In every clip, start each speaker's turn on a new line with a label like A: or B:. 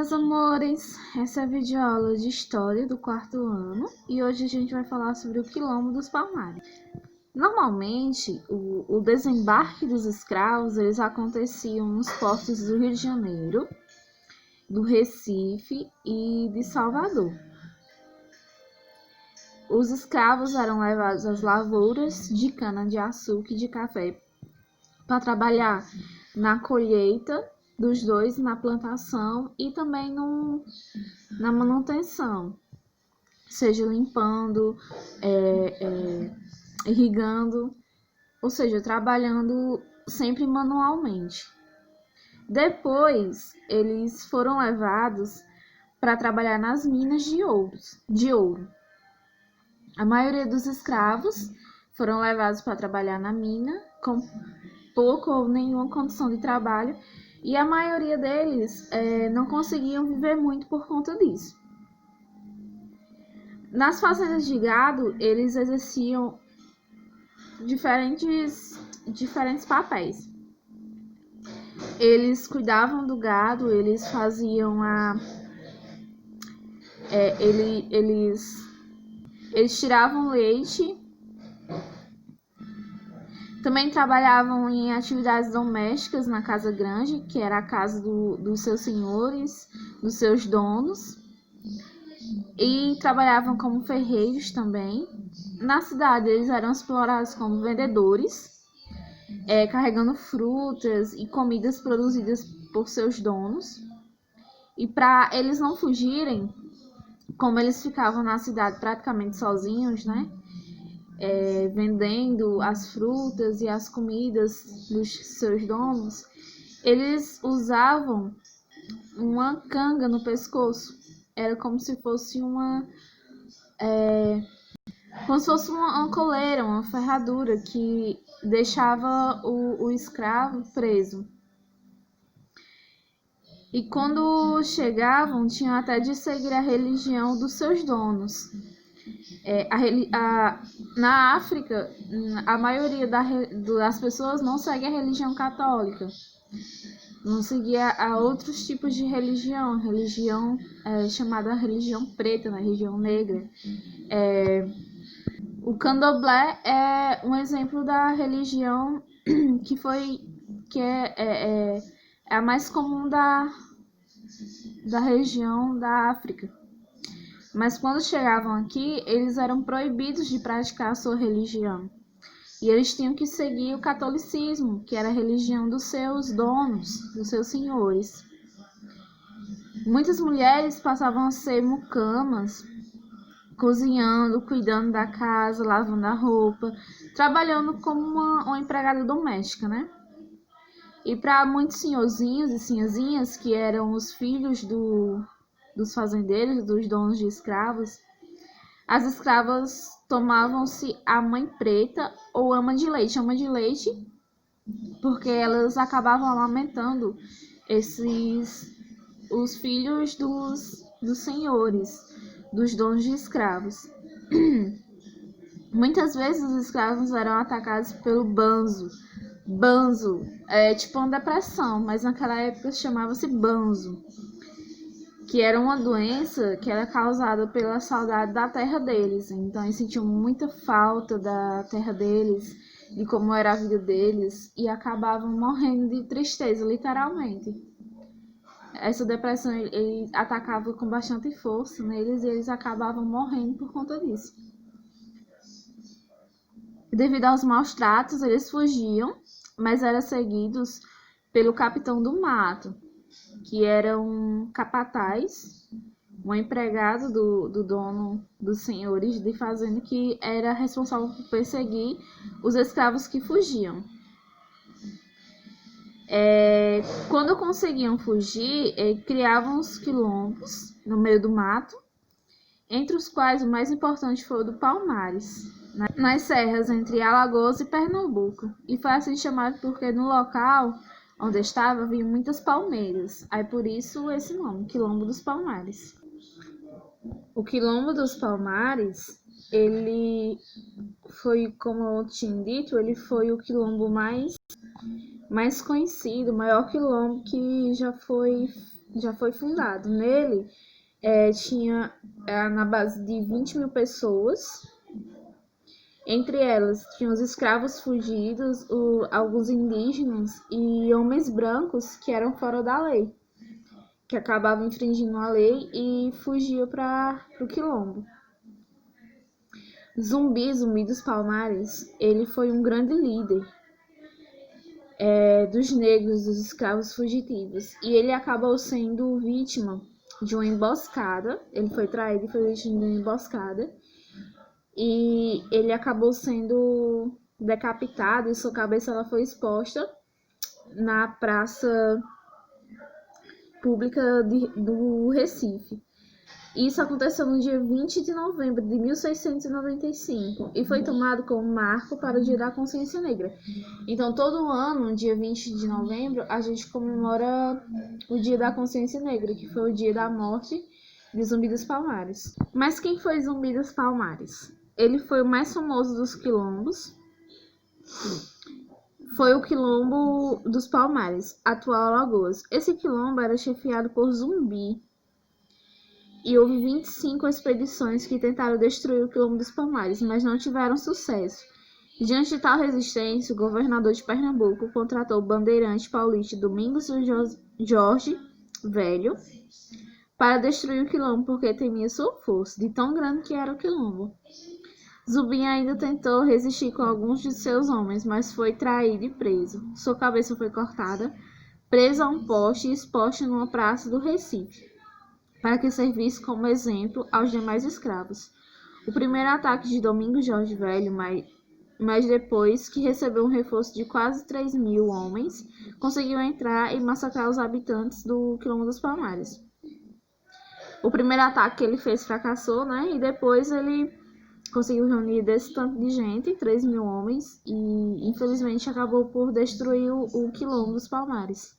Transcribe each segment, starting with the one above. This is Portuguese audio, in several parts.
A: meus amores! Essa é a videoaula de História do 4º ano e hoje a gente vai falar sobre o Quilombo dos Palmares. Normalmente, o desembarque dos escravos eles aconteciam nos portos do Rio de Janeiro, do Recife e de Salvador. Os escravos eram levados às lavouras de cana-de-açúcar e de café para trabalhar na colheita dos dois, na plantação e também na manutenção, seja limpando, irrigando, ou seja, trabalhando sempre manualmente. Depois, eles foram levados para trabalhar nas minas de ouro. A maioria dos escravos foram levados para trabalhar na mina, com pouca ou nenhuma condição de trabalho, e a maioria deles não conseguiam viver muito por conta disso. Nas fazendas de gado, eles exerciam diferentes papéis. Eles cuidavam do gado, eles faziam eles tiravam leite. Também trabalhavam em atividades domésticas na casa grande, que era a casa dos seus senhores, dos seus donos. E trabalhavam como ferreiros também. Na cidade, eles eram explorados como vendedores, carregando frutas e comidas produzidas por seus donos. E para eles não fugirem, como eles ficavam na cidade praticamente sozinhos, né? Vendendo as frutas e as comidas dos seus donos, eles usavam uma canga no pescoço. Era como se fosse uma coleira, uma ferradura que deixava o escravo preso. E quando chegavam, tinham até de seguir a religião dos seus donos. Na África, a maioria das pessoas não segue a religião católica, não seguia a outros tipos de religião chamada religião preta, na região negra. O candomblé é um exemplo da religião que é a mais comum da região da África. Mas quando chegavam aqui, eles eram proibidos de praticar a sua religião. E eles tinham que seguir o catolicismo, que era a religião dos seus donos, dos seus senhores. Muitas mulheres passavam a ser mucamas, cozinhando, cuidando da casa, lavando a roupa, trabalhando como uma empregada doméstica, né? E para muitos senhorzinhos e senhorzinhas, que eram os filhos dos fazendeiros, dos donos de escravos, as escravas tomavam-se a mãe preta ou ama de leite. Ama de leite porque elas acabavam amamentando os filhos dos senhores, dos donos de escravos. Muitas vezes os escravos eram atacados pelo banzo. Banzo é tipo uma depressão, mas naquela época chamava-se banzo, que era uma doença que era causada pela saudade da terra deles. Então eles sentiam muita falta da terra deles, de como era a vida deles, e acabavam morrendo de tristeza, literalmente. Essa depressão ele atacava com bastante força neles e eles acabavam morrendo por conta disso. Devido aos maus tratos, eles fugiam, mas eram seguidos pelo capitão do mato, que era um capataz, um empregado do dono dos senhores de fazenda, que era responsável por perseguir os escravos que fugiam. Quando conseguiam fugir, criavam os quilombos no meio do mato, entre os quais o mais importante foi o do Palmares, nas serras entre Alagoas e Pernambuco, e foi assim chamado porque no local onde estava havia muitas palmeiras, aí por isso esse nome, Quilombo dos Palmares. O Quilombo dos Palmares, ele foi, como eu tinha dito, ele foi o quilombo mais conhecido, o maior quilombo que já foi já foi fundado. Nele tinha na base de 20 mil pessoas. Entre elas tinham os escravos fugidos, alguns indígenas e homens brancos que eram fora da lei, que acabavam infringindo a lei e fugiam para o quilombo. Zumbi dos Palmares, ele foi um grande líder dos negros, dos escravos fugitivos, e ele acabou sendo vítima de uma emboscada. Ele foi traído e foi vítima de uma emboscada, e ele acabou sendo decapitado e sua cabeça ela foi exposta na praça pública do Recife. Isso aconteceu no dia 20 de novembro de 1695 e foi tomado como marco para o Dia da Consciência Negra. Então, todo ano, dia 20 de novembro, a gente comemora o Dia da Consciência Negra, que foi o dia da morte de Zumbi dos Palmares. Mas quem foi Zumbi dos Palmares? Ele foi o mais famoso dos quilombos. Foi o Quilombo dos Palmares, atual Alagoas. Esse quilombo era chefiado por Zumbi. E houve 25 expedições que tentaram destruir o Quilombo dos Palmares, mas não tiveram sucesso. Diante de tal resistência, o governador de Pernambuco contratou o bandeirante paulista Domingos Jorge Velho para destruir o quilombo, porque temia sua força, de tão grande que era o quilombo. Zumbi ainda tentou resistir com alguns de seus homens, mas foi traído e preso. Sua cabeça foi cortada, preso a um poste e exposto numa praça do Recife, para que servisse como exemplo aos demais escravos. O primeiro ataque de Domingos Jorge Velho, mas depois que recebeu um reforço de quase 3 mil homens, conseguiu entrar e massacrar os habitantes do Quilombo dos Palmares. O primeiro ataque que ele fez fracassou, né? E depois ele conseguiu reunir desse tanto de gente, 3 mil homens, e infelizmente acabou por destruir o Quilombo dos Palmares.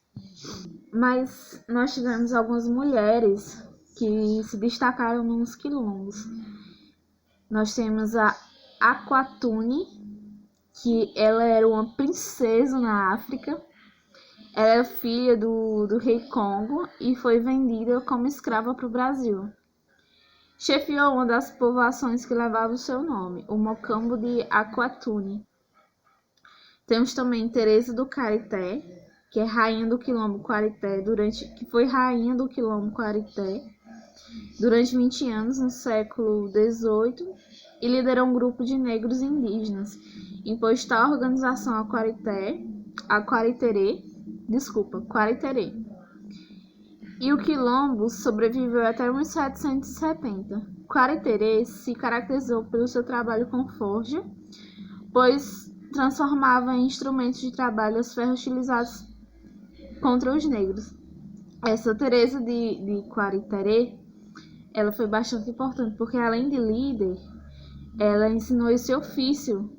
A: Mas nós tivemos algumas mulheres que se destacaram nos quilombos. Nós temos a Aquatune, que ela era uma princesa na África. Ela era filha do rei Congo e foi vendida como escrava para o Brasil. Chefiou uma das povoações que levava o seu nome, o Mocambo de Aquatune. Temos também Teresa do Carité, que é rainha do Quilombo Quarité, que foi rainha do Quilombo Quarité durante 20 anos, no século XVIII, e liderou um grupo de negros indígenas. Impôs tal organização a Quariterê. E o quilombo sobreviveu até 1770. Quariterê se caracterizou pelo seu trabalho com forja, pois transformava em instrumentos de trabalho os ferros utilizados contra os negros. Essa Teresa de Quariterê, ela foi bastante importante, porque além de líder, ela ensinou esse ofício